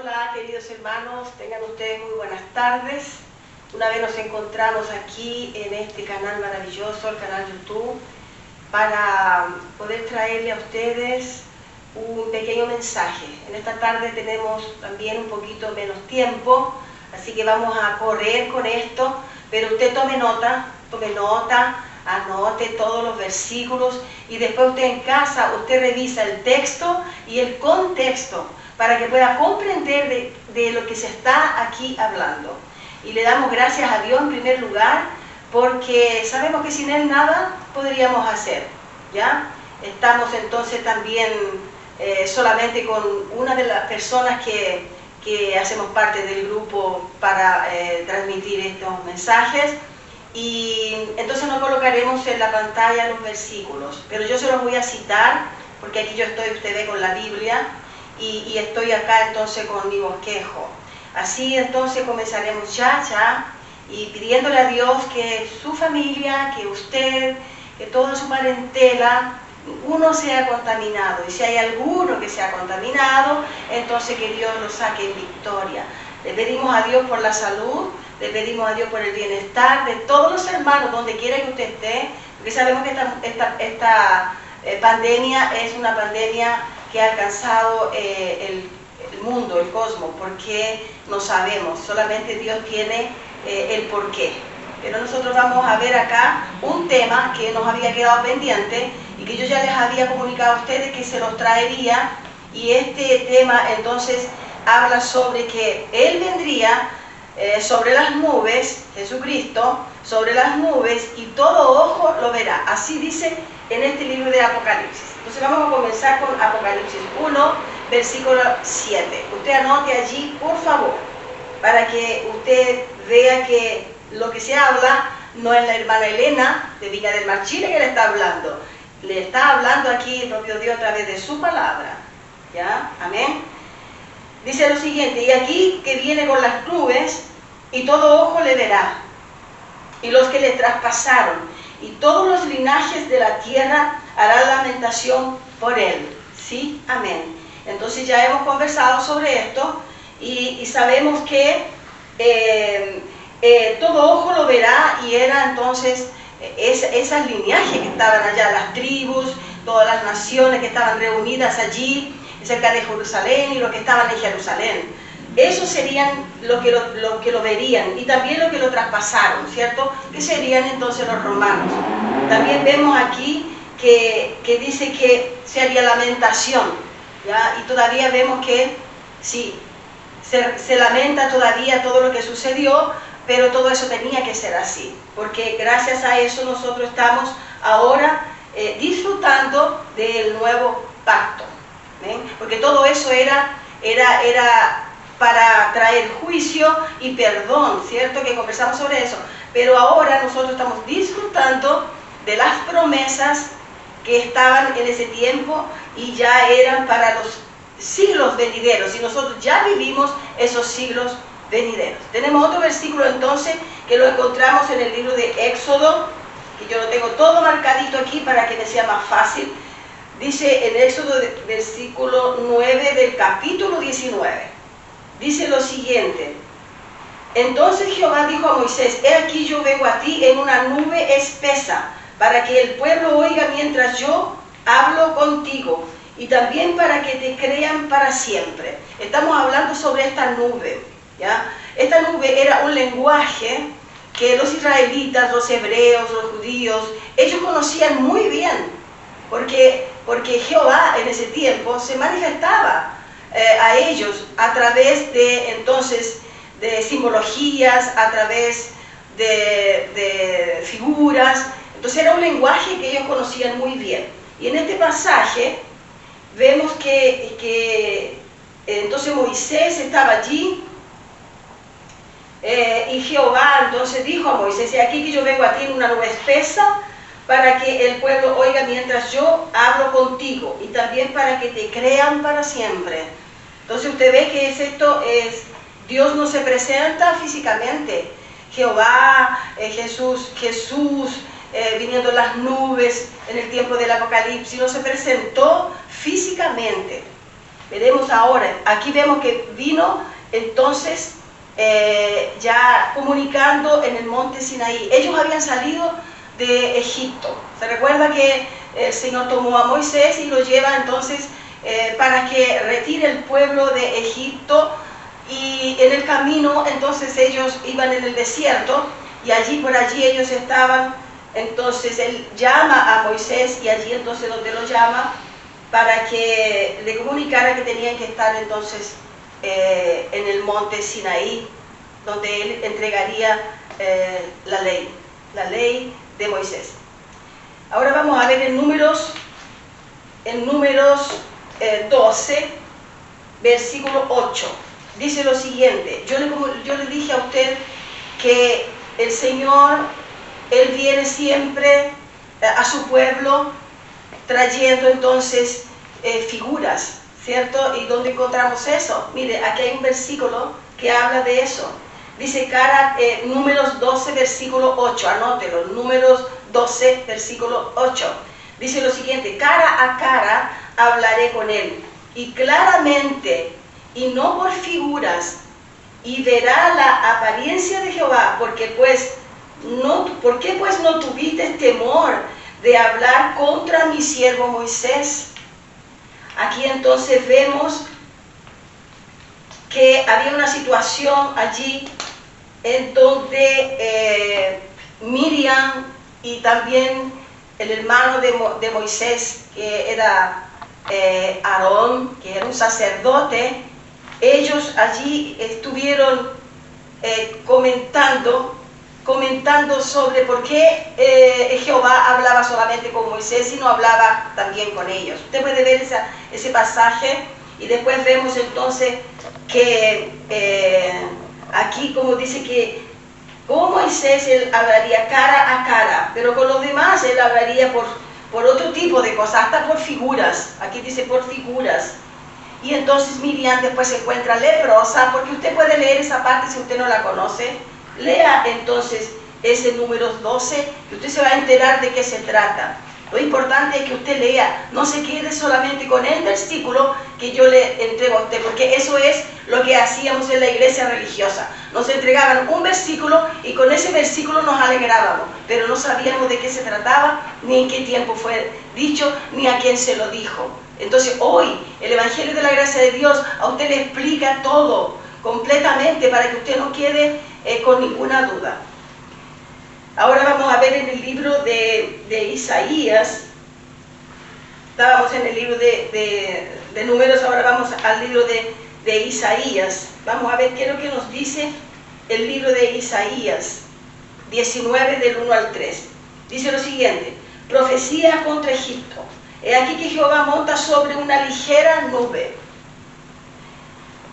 Hola queridos hermanos, tengan ustedes muy buenas tardes. Una vez nos encontramos aquí en este canal maravilloso, el canal YouTube, para poder traerle a ustedes un pequeño mensaje. En esta tarde tenemos también un poquito menos tiempo, así que vamos a correr con esto, pero usted tome nota, anote todos los versículos y después usted en casa, usted revisa el texto y el contexto para que pueda comprender de lo que se está aquí hablando. Y le damos gracias a Dios en primer lugar, porque sabemos que sin Él nada podríamos hacer, ¿ya? Estamos entonces también solamente con una de las personas que hacemos parte del grupo para transmitir estos mensajes. Y entonces nos colocaremos en la pantalla los versículos, pero yo se los voy a citar, porque aquí yo estoy, usted ve, con la Biblia, y estoy acá entonces con mi bosquejo. Así entonces comenzaremos ya, y pidiéndole a Dios que su familia, que usted, que toda su parentela, ninguno sea contaminado. Y si hay alguno que sea contaminado, entonces que Dios lo saque en victoria. Le pedimos a Dios por la salud, le pedimos a Dios por el bienestar de todos los hermanos, donde quiera que usted esté, porque sabemos que esta pandemia es una pandemia que ha alcanzado el mundo, el cosmos, porque no sabemos, solamente Dios tiene el porqué. Pero nosotros vamos a ver acá un tema que nos había quedado pendiente y que yo ya les había comunicado a ustedes que se los traería, y este tema entonces habla sobre que Él vendría sobre las nubes, Jesucristo, sobre las nubes, y todo ojo lo verá. Así dice en este libro de Apocalipsis. Entonces vamos a comenzar con Apocalipsis 1, versículo 7. Usted anote allí, por favor, para que usted vea que lo que se habla no es la hermana Elena de Viña del Mar, Chile, que le está hablando. Le está hablando aquí el propio Dios a través de su palabra. ¿Ya? Amén. Dice lo siguiente: y aquí que viene con las nubes, y todo ojo le verá, y los que le traspasaron, y todos los linajes de la tierra harán lamentación por él. ¿Sí? Amén. Entonces ya hemos conversado sobre esto, y sabemos que todo ojo lo verá, y era entonces esas linajes que estaban allá, las tribus, todas las naciones que estaban reunidas allí, cerca de Jerusalén, y los que estaban en Jerusalén. Esos serían los que lo verían, y también los que lo traspasaron, ¿cierto? Que serían entonces los romanos. También vemos aquí que dice que se haría lamentación, ¿ya? Y todavía vemos que sí, se lamenta todavía todo lo que sucedió, pero todo eso tenía que ser así, porque gracias a eso nosotros estamos ahora disfrutando del nuevo pacto. ¿Ven? Porque todo eso era para traer juicio y perdón, ¿cierto? Que conversamos sobre eso. Pero ahora nosotros estamos disfrutando de las promesas que estaban en ese tiempo y ya eran para los siglos venideros. Y nosotros ya vivimos esos siglos venideros. Tenemos otro versículo entonces que lo encontramos en el libro de Éxodo, que yo lo tengo todo marcadito aquí para que me sea más fácil. Dice en Éxodo, versículo 9 del capítulo 19, dice lo siguiente: entonces Jehová dijo a Moisés: he aquí yo vengo a ti en una nube espesa, para que el pueblo oiga mientras yo hablo contigo, y también para que te crean para siempre. Estamos hablando sobre esta nube, ¿ya? Esta nube era un lenguaje que los israelitas, los hebreos, los judíos, ellos conocían muy bien, porque Jehová en ese tiempo se manifestaba a ellos a través de simbologías, a través de figuras. Entonces era un lenguaje que ellos conocían muy bien. Y en este pasaje vemos que entonces Moisés estaba allí, y Jehová entonces dijo a Moisés: y aquí que yo vengo a ti en una nube espesa, para que el pueblo oiga mientras yo hablo contigo, y también para que te crean para siempre. Entonces usted ve que Dios no se presenta físicamente. Jehová, Jesús viniendo en las nubes en el tiempo del Apocalipsis, no se presentó físicamente. Veremos ahora. Aquí vemos que vino entonces ya comunicando en el monte Sinaí. Ellos habían salido de Egipto. Se recuerda que el Señor tomó a Moisés y lo lleva entonces para que retire el pueblo de Egipto, y en el camino entonces ellos iban en el desierto y allí por allí ellos estaban. Entonces él llama a Moisés y allí entonces donde lo llama para que le comunicara que tenían que estar entonces en el monte Sinaí, donde él entregaría la ley de Moisés. Ahora vamos a ver en Números 12, versículo 8. Dice lo siguiente: yo le dije a usted que el Señor, Él viene siempre a su pueblo trayendo entonces figuras, ¿cierto? ¿Y dónde encontramos eso? Mire, aquí hay un versículo que habla de eso. Dice Números 12, versículo 8, anótelo, Números 12, versículo 8. Dice lo siguiente: cara a cara hablaré con él, y claramente, y no por figuras, y verá la apariencia de Jehová, ¿por qué pues no tuviste temor de hablar contra mi siervo Moisés? Aquí entonces vemos que había una situación allí en donde Miriam y también el hermano de Moisés, que era Aarón, que era un sacerdote, ellos allí estuvieron comentando sobre por qué Jehová hablaba solamente con Moisés y no hablaba también con ellos. Usted puede ver ese pasaje, y después vemos entonces que aquí como dice que con Moisés él hablaría cara a cara, pero con los demás él hablaría por otro tipo de cosas, hasta por figuras. Aquí dice por figuras. Y entonces Miriam después se encuentra leprosa, porque usted puede leer esa parte si usted no la conoce. Lea entonces ese Números 12 y usted se va a enterar de qué se trata. Lo importante es que usted lea, no se quede solamente con el versículo que yo le entrego a usted, porque eso es lo que hacíamos en la iglesia religiosa. Nos entregaban un versículo y con ese versículo nos alegrábamos, pero no sabíamos de qué se trataba, ni en qué tiempo fue dicho, ni a quién se lo dijo. Entonces hoy el Evangelio de la Gracia de Dios a usted le explica todo completamente para que usted no quede con ninguna duda. Ahora vamos a ver en el libro de Isaías. Estábamos en el libro de Números, ahora vamos al libro de Isaías. Vamos a ver qué es lo que nos dice el libro de Isaías 19 del 1 al 3. Dice lo siguiente: profecía contra Egipto. He aquí que Jehová monta sobre una ligera nube.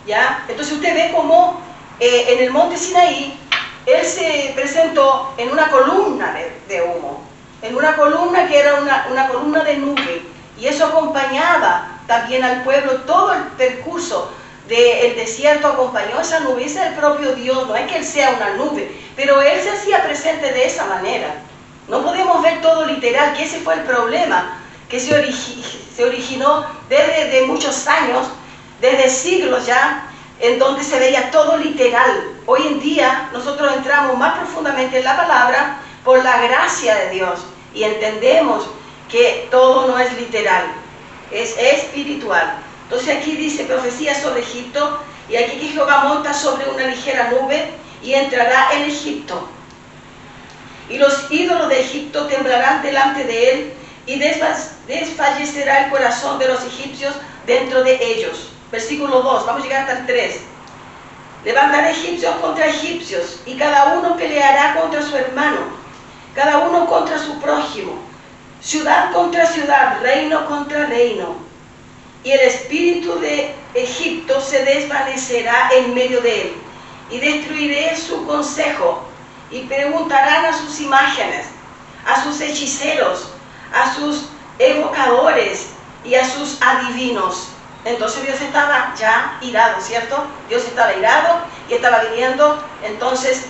¿Ya? Entonces usted ve cómo en el monte Sinaí él se presentó en una columna de humo, en una columna que era una columna de nube, y eso acompañaba también al pueblo. Todo el percurso del desierto acompañó esa nube. Ese es el propio Dios, no es que Él sea una nube, pero Él se hacía presente de esa manera. No podemos ver todo literal, que ese fue el problema que se originó desde muchos años, desde siglos ya, en donde se veía todo literal. Hoy en día nosotros entramos más profundamente en la palabra por la gracia de Dios y entendemos que todo no es literal, es espiritual. Entonces aquí dice profecía sobre Egipto, y aquí que Jehová monta sobre una ligera nube y entrará en Egipto. Y los ídolos de Egipto temblarán delante de él, y desfallecerá el corazón de los egipcios dentro de ellos. Versículo 2, vamos a llegar hasta el 3. Levantará egipcios contra egipcios, y cada uno peleará contra su hermano, cada uno contra su prójimo, ciudad contra ciudad, reino contra reino. Y el espíritu de Egipto se desvanecerá en medio de él, y destruiré su consejo, y preguntarán a sus imágenes, a sus hechiceros, a sus evocadores y a sus adivinos. Entonces Dios estaba ya irado, ¿cierto? Dios estaba irado y estaba viniendo entonces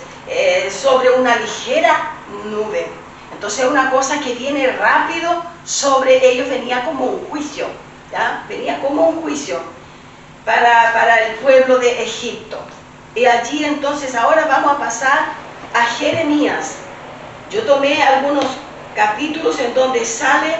sobre una ligera nube. Entonces una cosa que viene rápido sobre ellos, venía como un juicio, ¿ya? Venía como un juicio. para el pueblo de Egipto. Y allí entonces ahora vamos a pasar a Jeremías. Yo tomé algunos capítulos en donde sale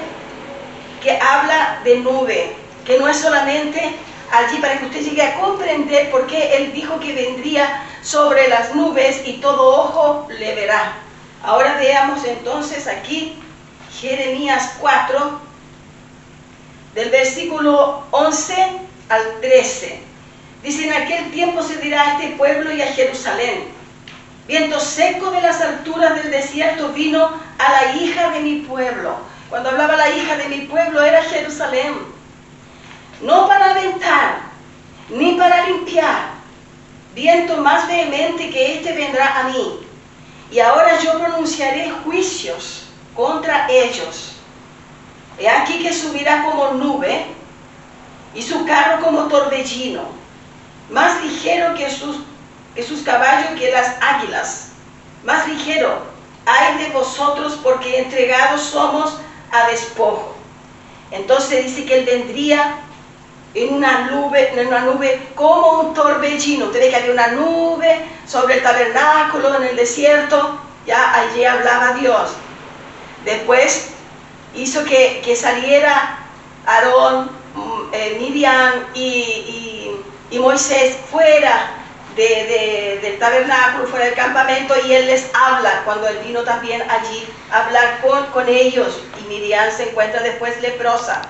que habla de nube, que no es solamente allí para que usted llegue a comprender por qué él dijo que vendría sobre las nubes y todo ojo le verá. Ahora veamos entonces aquí Jeremías 4, del versículo 11 al 13. Dice: en aquel tiempo se dirá a este pueblo y a Jerusalén: viento seco de las alturas del desierto vino a la hija de mi pueblo. Cuando hablaba la hija de mi pueblo era Jerusalén. No para aventar, ni para limpiar. Viento más vehemente que este vendrá a mí. Y ahora yo pronunciaré juicios contra ellos. He aquí que subirá como nube, y su carro como torbellino, más ligero que sus caballos que las águilas, más ligero. Ay de vosotros, porque entregados somos a despojo. Entonces dice que él vendría en una nube como un torbellino. Usted ve que había una nube sobre el tabernáculo en el desierto, ya allí hablaba Dios. Después hizo que saliera Aarón, Miriam y Moisés fuera del tabernáculo, fuera del campamento, y él les habla, cuando él vino también allí a hablar con ellos, y Miriam se encuentra después leprosa.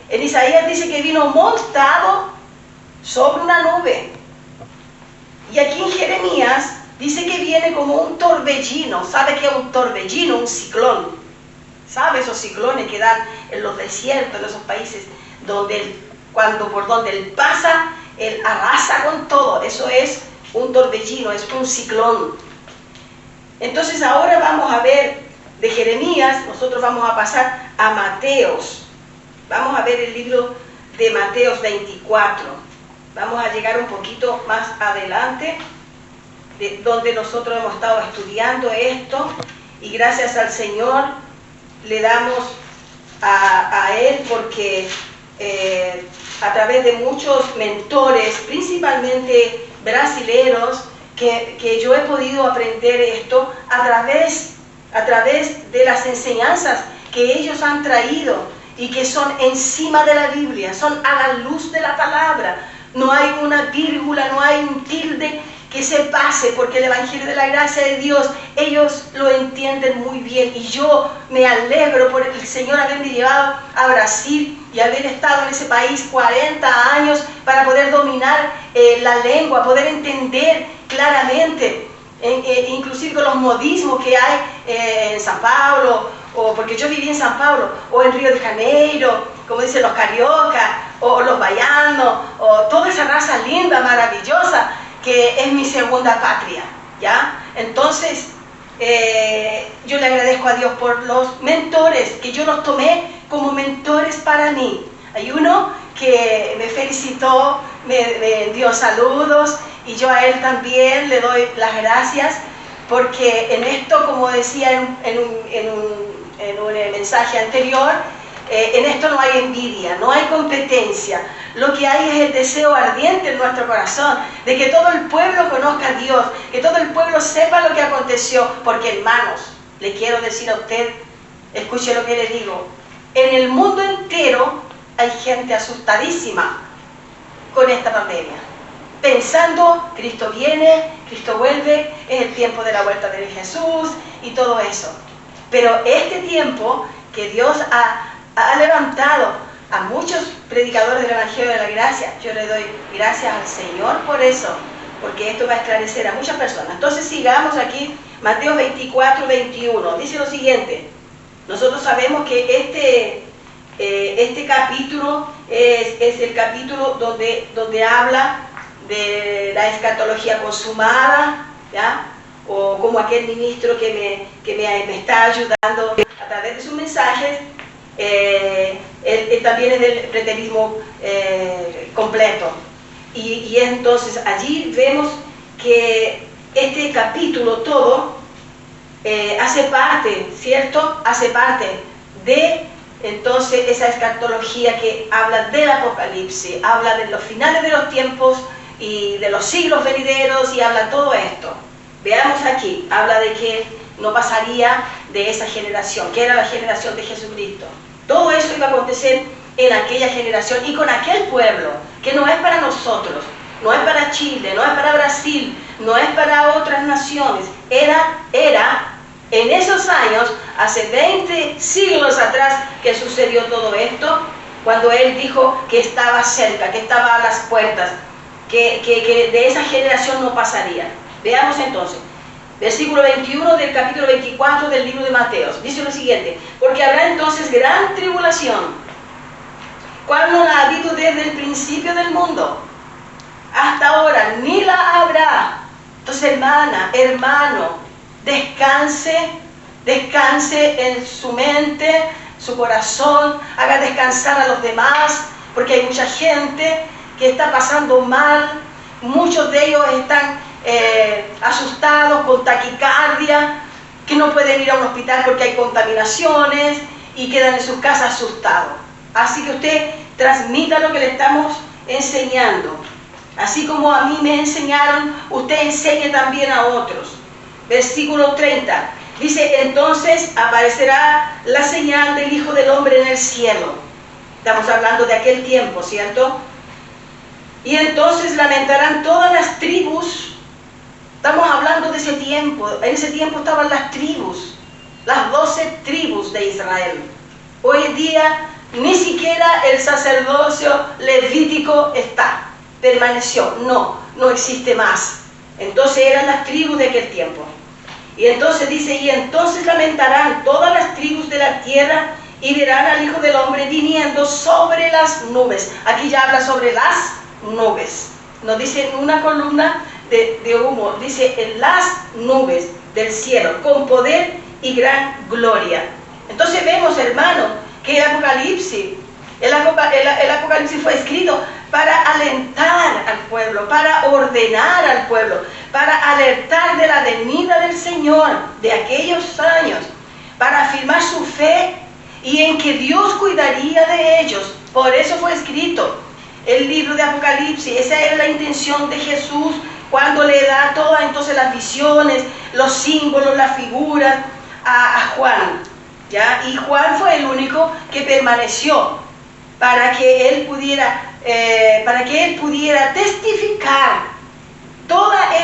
En Isaías dice que vino montado sobre una nube, y aquí en Jeremías dice que viene como un torbellino. ¿Sabe qué es un torbellino? Un ciclón. ¿Sabe esos ciclones que dan en los desiertos, en esos países donde por donde él pasa, él arrasa con todo? Eso es un torbellino, es un ciclón. Entonces ahora vamos a ver de Jeremías, nosotros vamos a pasar a Mateos. Vamos a ver el libro de Mateos 24. Vamos a llegar un poquito más adelante, donde nosotros hemos estado estudiando esto, y gracias al Señor le damos a Él, porque a través de muchos mentores, principalmente brasileros, que yo he podido aprender esto a través de las enseñanzas que ellos han traído y que son encima de la Biblia, son a la luz de la palabra. No hay una vírgula, no hay un tilde que se pase, porque el Evangelio de la gracia de Dios, ellos lo entienden muy bien, y yo me alegro por el Señor haberme llevado a Brasil y haber estado en ese país 40 años para poder dominar la lengua, poder entender claramente, inclusive con los modismos que hay en San Pablo, o porque yo viví en San Pablo, o en Río de Janeiro, como dicen los cariocas, o los baianos, o toda esa raza linda, maravillosa, que es mi segunda patria, ¿ya? Entonces, yo le agradezco a Dios por los mentores, que yo los tomé como mentores para mí. Hay uno que me felicitó, me dio saludos, y yo a él también le doy las gracias, porque en esto, como decía en un mensaje anterior, en esto no hay envidia, no hay competencia. Lo que hay es el deseo ardiente en nuestro corazón de que todo el pueblo conozca a Dios, que todo el pueblo sepa lo que aconteció. Porque, hermanos, le quiero decir a usted, escuche lo que le digo, en el mundo entero hay gente asustadísima con esta pandemia, pensando: Cristo viene, Cristo vuelve, es el tiempo de la vuelta de Jesús y todo eso. Pero este tiempo que Dios ha levantado a muchos predicadores del Evangelio de la Gracia, yo le doy gracias al Señor por eso, porque esto va a esclarecer a muchas personas. Entonces sigamos aquí, Mateo 24, 21, dice lo siguiente. Nosotros sabemos que este capítulo es el capítulo donde habla de la escatología consumada, ¿ya? O como aquel ministro que me está ayudando a través de sus mensajes. Él también es del preterismo completo, y entonces allí vemos que este capítulo todo hace parte, ¿cierto? Hace parte de entonces esa escatología que habla del Apocalipsis, habla de los finales de los tiempos y de los siglos venideros y habla todo esto. Veamos aquí, habla de que no pasaría de esa generación, que era la generación de Jesucristo. Todo eso iba a acontecer en aquella generación y con aquel pueblo, que no es para nosotros, no es para Chile, no es para Brasil, no es para otras naciones. Era en esos años, hace 20 siglos atrás, que sucedió todo esto, cuando él dijo que estaba cerca, que estaba a las puertas, que de esa generación no pasaría. Veamos entonces, versículo 21 del capítulo 24 del libro de Mateo, dice lo siguiente: porque habrá entonces gran tribulación, cual no la ha habido desde el principio del mundo hasta ahora, ni la habrá. Entonces, hermana, hermano, descanse en su mente, su corazón, haga descansar a los demás, porque hay mucha gente que está pasando mal, muchos de ellos están asustados, con taquicardia, que no pueden ir a un hospital porque hay contaminaciones y quedan en sus casas asustados. Así que usted transmita lo que le estamos enseñando. Así como a mí me enseñaron, usted enseñe también a otros. Versículo 30, dice: entonces aparecerá la señal del Hijo del Hombre en el cielo. Estamos hablando de aquel tiempo, ¿cierto? Y entonces lamentarán todas las tribus. Estamos hablando de ese tiempo. En ese tiempo estaban las tribus, las 12 tribus de Israel. Hoy en día ni siquiera el sacerdocio levítico permaneció, no existe más. Entonces eran las tribus de aquel tiempo. Y entonces dice: y entonces lamentarán todas las tribus de la tierra y verán al Hijo del Hombre viniendo sobre las nubes. Aquí ya habla sobre las nubes, no dice en una columna de humo, dice en las nubes del cielo, con poder y gran gloria. Entonces vemos, hermano, que el Apocalipsis fue escrito para alentar al pueblo, para ordenar al pueblo, para alertar de la venida del Señor de aquellos años, para afirmar su fe y en que Dios cuidaría de ellos. Por eso fue escrito el libro de Apocalipsis. Esa era la intención de Jesús cuando le da todas entonces las visiones, los símbolos, las figuras a Juan, ¿ya? Y Juan fue el único que permaneció para que él pudiera testificar toda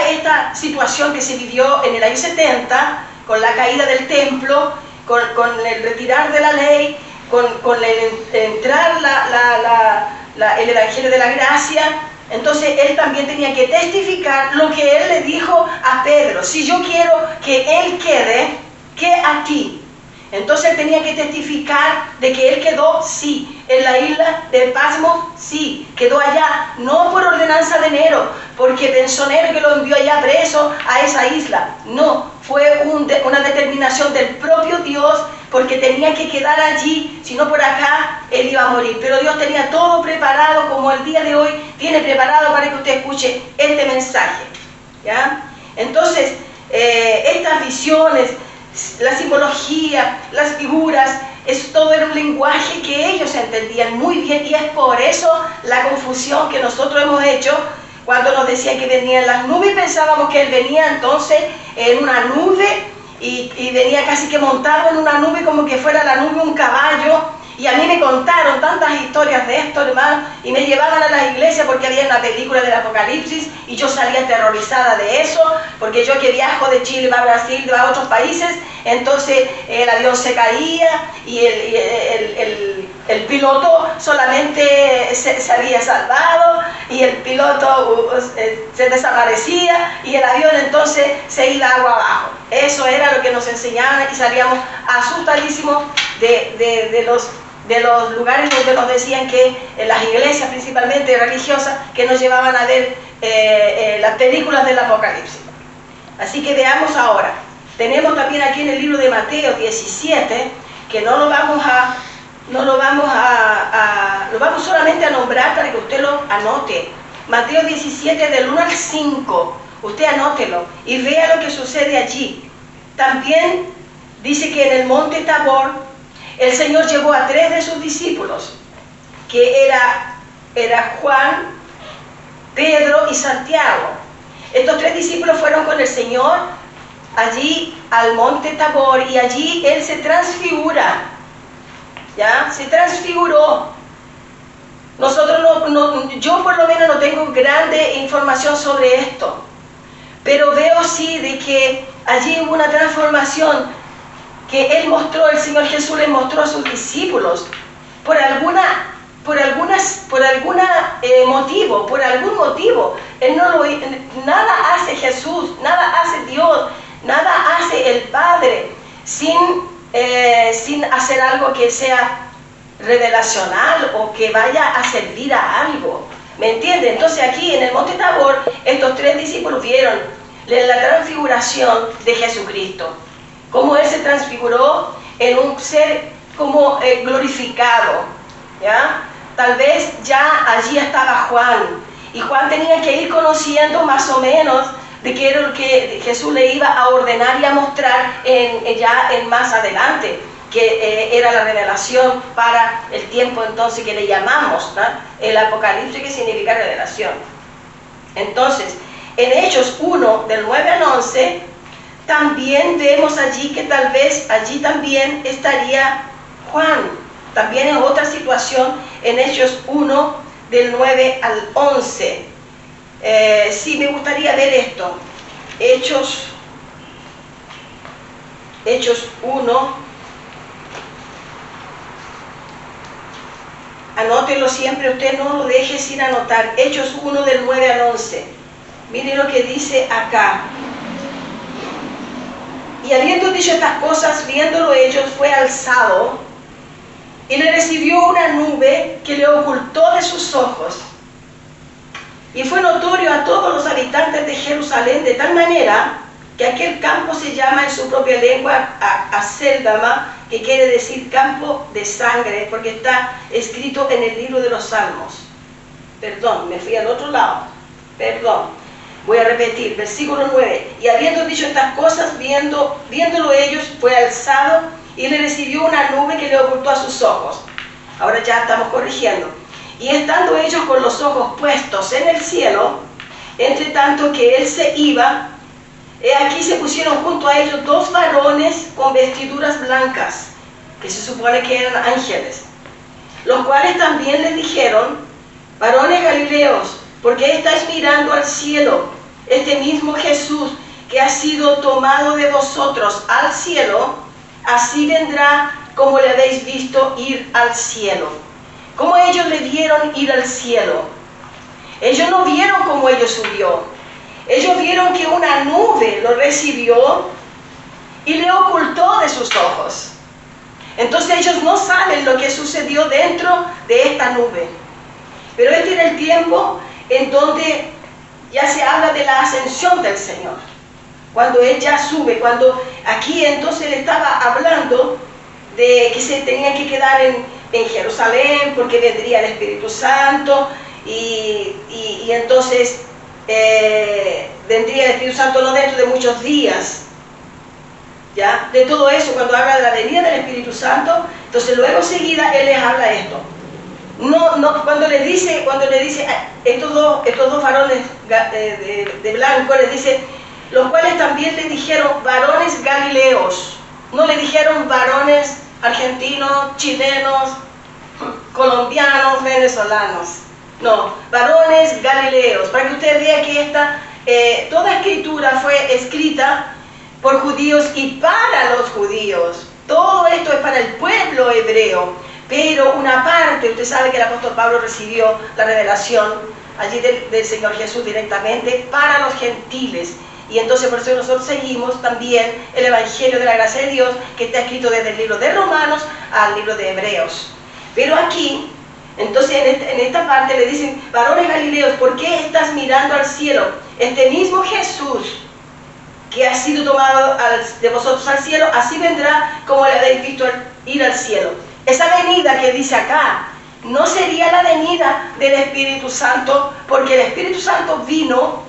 esta situación que se vivió en el año 70, con la caída del templo, con el retirar de la ley, con el entrar el Evangelio de la Gracia. Entonces él también tenía que testificar lo que él le dijo a Pedro: si yo quiero que él quede, ¿qué a ti? Entonces él tenía que testificar de que él quedó, sí, en la isla de Patmos, sí, quedó allá, no por ordenanza de Nero, porque pensó Nero que lo envió allá preso a esa isla. No, fue una determinación del propio Dios, porque tenía que quedar allí, si no por acá él iba a morir. Pero Dios tenía todo preparado, como el día de hoy tiene preparado para que usted escuche este mensaje, ¿ya? Entonces, estas visiones, la simbología, las figuras, todo era un lenguaje que ellos entendían muy bien, y es por eso la confusión que nosotros hemos hecho cuando nos decían que venían las nubes. Pensábamos que él venía entonces en una nube y venía casi que montado en una nube, como que fuera la nube un caballo. Y a mí me contaron tantas historias de esto, hermano, y me llevaban a las iglesias porque había una película del Apocalipsis y yo salía aterrorizada de eso, porque yo que viajo de Chile a Brasil, a otros países, entonces el avión se caía y el piloto solamente se había salvado y el piloto se desaparecía y el avión entonces se iba agua abajo. Eso era lo que nos enseñaban y salíamos asustadísimos de los lugares donde nos decían que en las iglesias principalmente religiosas, que nos llevaban a ver las películas del Apocalipsis. Así que veamos ahora. Tenemos también aquí en el libro de Mateo 17, que lo vamos solamente a nombrar para que usted lo anote. Mateo 17 del 1 al 5, usted anótelo y vea lo que sucede allí. También dice que en el monte Tabor el Señor llevó a 3 de sus discípulos, que era Juan, Pedro y Santiago. Estos 3 discípulos fueron con el Señor allí al monte Tabor, y allí Él se transfigura, ¿ya? Se transfiguró. Nosotros yo por lo menos no tengo grande información sobre esto, pero veo sí de que allí hubo una transformación que Él mostró, el Señor Jesús le mostró a sus discípulos por algún motivo. Nada hace Jesús, nada hace Dios, nada hace el Padre sin hacer algo que sea revelacional o que vaya a servir a algo. ¿Me entiende? Entonces aquí en el monte Tabor, estos 3 discípulos vieron la transfiguración de Jesucristo. Cómo Él se transfiguró en un ser como glorificado, ¿ya? Tal vez ya allí estaba Juan, y Juan tenía que ir conociendo más o menos de qué era lo que Jesús le iba a ordenar y a mostrar ya más adelante, que era la revelación para el tiempo entonces que le llamamos, ¿no? El Apocalipsis, que significa revelación. Entonces, en Hechos 1, del 9 al 11, también vemos allí que tal vez allí también estaría Juan. También en otra situación, en Hechos 1, del 9 al 11. Sí, me gustaría ver esto. Hechos 1. Anótelo siempre, usted no lo deje sin anotar. Hechos 1, del 9 al 11. Miren lo que dice acá. Y habiendo dicho estas cosas, viéndolo ellos, fue alzado, y le recibió una nube que le ocultó de sus ojos. Y fue notorio a todos los habitantes de Jerusalén, de tal manera que aquel campo se llama en su propia lengua Aceldama, que quiere decir campo de sangre, porque está escrito en el libro de los Salmos. Perdón, me fui al otro lado. Perdón. Voy a repetir, versículo 9. Y habiendo dicho estas cosas, viéndolo ellos, fue alzado y le recibió una nube que le ocultó a sus ojos. Ahora ya estamos corrigiendo. Y estando ellos con los ojos puestos en el cielo, entre tanto que él se iba, aquí se pusieron junto a ellos 2 varones con vestiduras blancas, que se supone que eran ángeles, los cuales también les dijeron: varones galileos, ¿por qué estáis mirando al cielo? Este mismo Jesús que ha sido tomado de vosotros al cielo, así vendrá como le habéis visto ir al cielo. ¿Cómo ellos le vieron ir al cielo? Ellos no vieron cómo ellos subió. Ellos vieron que una nube lo recibió y le ocultó de sus ojos. Entonces ellos no saben lo que sucedió dentro de esta nube. Pero este era el tiempo en donde ya se habla de la ascensión del Señor. Cuando Él ya sube, cuando aquí entonces le estaba hablando de que se tenía que quedar en Jerusalén porque vendría el Espíritu Santo y entonces vendría el Espíritu Santo no dentro de muchos días, ¿ya? De todo eso, cuando habla de la venida del Espíritu Santo, entonces luego enseguida Él les habla esto. Cuando le dice estos dos varones de blanco, les dice, los cuales también le dijeron varones galileos. No le dijeron varones argentinos, chilenos, colombianos, venezolanos. No, varones galileos, para que usted vea que toda escritura fue escrita por judíos y para los judíos. Todo esto es para el pueblo hebreo. Pero una parte, usted sabe que el apóstol Pablo recibió la revelación allí del Señor Jesús directamente para los gentiles. Y entonces por eso nosotros seguimos también el Evangelio de la gracia de Dios, que está escrito desde el libro de Romanos al libro de Hebreos. Pero aquí, entonces en esta parte le dicen, varones galileos, ¿por qué estás mirando al cielo? Este mismo Jesús que ha sido tomado de vosotros al cielo, así vendrá como le habéis visto ir al cielo. Esa venida que dice acá, no sería la venida del Espíritu Santo, porque el Espíritu Santo vino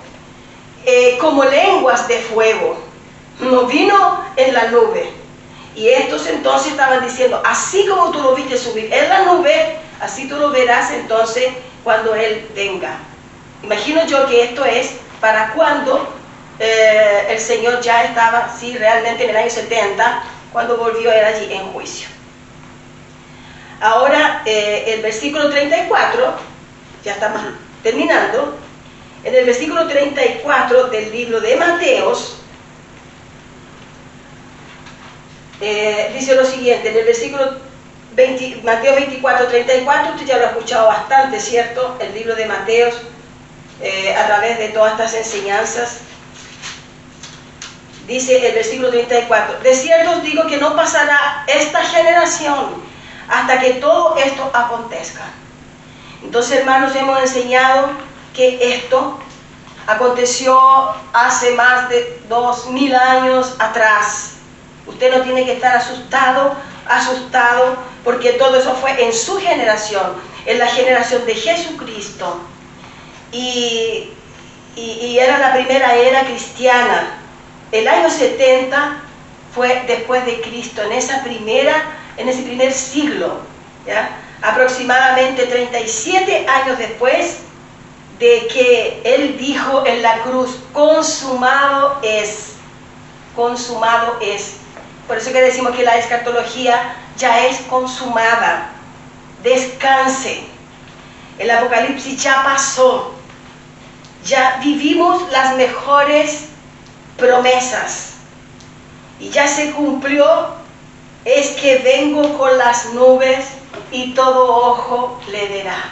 como lenguas de fuego, no vino en la nube. Y estos entonces estaban diciendo, así como tú lo viste subir en la nube, así tú lo verás entonces cuando Él venga. Imagino yo que esto es para cuando el Señor ya estaba, sí, realmente en el año 70, cuando volvió a ir allí en juicio. Ahora, el versículo 34, ya estamos terminando, en el versículo 34 del libro de Mateos, dice lo siguiente, en el versículo Mateo 24, 34, usted ya lo ha escuchado bastante, ¿cierto? El libro de Mateos, a través de todas estas enseñanzas. Dice el versículo 34, de cierto os digo que no pasará esta generación hasta que todo esto acontezca. Entonces, hermanos, hemos enseñado que esto aconteció hace más de 2000 años atrás. Usted no tiene que estar asustado, porque todo eso fue en su generación, en la generación de Jesucristo. Y era la primera era cristiana. El año 70 fue después de Cristo, en ese primer siglo, ¿ya? Aproximadamente 37 años después de que Él dijo en la cruz, consumado es, consumado es. Por eso que decimos que la escatología ya es consumada. Descanse. El Apocalipsis ya pasó. Ya vivimos las mejores promesas. Y ya se cumplió, es que vengo con las nubes y todo ojo le verá.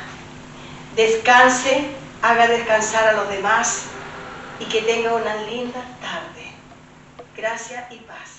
Descanse, haga descansar a los demás y que tenga una linda tarde. Gracias y paz.